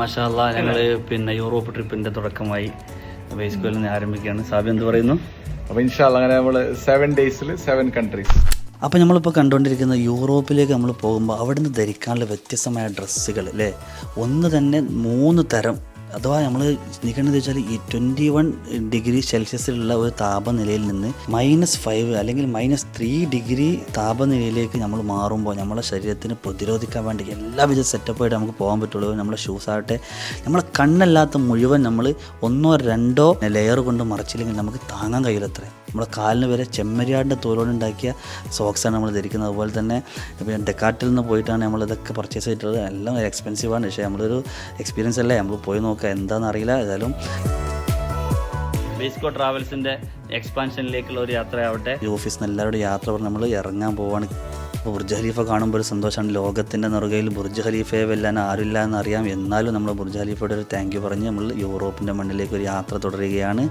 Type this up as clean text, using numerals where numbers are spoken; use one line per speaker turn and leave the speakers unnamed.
മാഷാ അല്ലാഹ് ഞങ്ങൾ പിന്നെ യൂറോപ്പ് ട്രിപ്പിന്റെ തുടക്കമായി ബേസ്കോയിൽ നിന്ന് ആരംഭിക്കുകയാണ്. സാബി എന്ത് പറയുന്നു?
അപ്പോൾ ഇൻഷാ അല്ലാഹ് അങ്ങനെ നമ്മൾ 7 days 7 countries.
അപ്പോൾ നമ്മളിപ്പോൾ കണ്ടുകൊണ്ടിരിക്കുന്ന യൂറോപ്പിലേക്ക് നമ്മൾ പോകുമ്പോൾ അവിടെ നിന്ന് ധരിക്കാനുള്ള വ്യത്യസ്തമായ ഡ്രസ്സുകൾ അല്ലേ, ഒന്ന് തന്നെ 3 തരം. അഥവാ നമ്മൾ നിൽക്കേണ്ടത് വെച്ചാൽ ഈ 21 ഡിഗ്രി സെൽഷ്യസിലുള്ള ഒരു താപനിലയിൽ നിന്ന് -5 അല്ലെങ്കിൽ -3 ഡിഗ്രി താപനിലയിലേക്ക് നമ്മൾ മാറുമ്പോൾ നമ്മളെ ശരീരത്തിന് പ്രതിരോധിക്കാൻ വേണ്ടി എല്ലാവിധ സെറ്റപ്പായിട്ട് നമുക്ക് പോകാൻ പറ്റുള്ളൂ. നമ്മളെ ഷൂസ് ആകട്ടെ, നമ്മളെ കണ്ണല്ലാത്ത മുഴുവൻ നമ്മൾ 1 or 2 ലെയർ കൊണ്ട് മറച്ചില്ലെങ്കിൽ നമുക്ക് താങ്ങാൻ കഴിയില്ലത്ര. നമ്മളെ കാലിന് വരെ ചെമ്മരിയാടിൻ്റെ തോലോടുണ്ടാക്കിയ സോക്സാണ് നമ്മൾ ധരിക്കുന്നത്. അതുപോലെ തന്നെ ഇപ്പോൾ ഡെക്കാർട്ടിൽ നിന്ന് പോയിട്ടാണ് നമ്മളിതൊക്കെ പർച്ചേസ് ചെയ്തിട്ടുള്ളത്. എല്ലാം എക്സ്പെൻസീവാണ്, പക്ഷേ നമ്മളൊരു എക്സ്പീരിയൻസ് അല്ലേ, നമ്മൾ പോയി നോക്കുക എന്താണെന്ന് അറിയില്ല. ഏതായാലും ബേസ്കോ ട്രാവൽസിൻ്റെ എക്സ്പാൻഷനിലേക്കുള്ള ഒരു യാത്രയാവട്ടെ. ഈ ഓഫീസിൽ നിന്ന് എല്ലാവരുടെ യാത്ര പറഞ്ഞ് നമ്മൾ ഇറങ്ങാൻ പോവാണ്. അപ്പോൾ ബുർജ് ഖലീഫ കാണുമ്പോൾ ഒരു സന്തോഷമാണ്. ലോകത്തിൻ്റെ നെറുകയിൽ ബുർജ് ഖലീഫയെ വെല്ലാൻ ആരുമില്ല എന്നറിയാം. എന്നാലും നമ്മൾ ബുർജ് ഖലീഫയുടെ ഒരു താങ്ക് യു പറഞ്ഞ് നമ്മൾ യൂറോപ്പിൻ്റെ മണ്ണിലേക്ക് ഒരു യാത്ര തുടരുകയാണ്.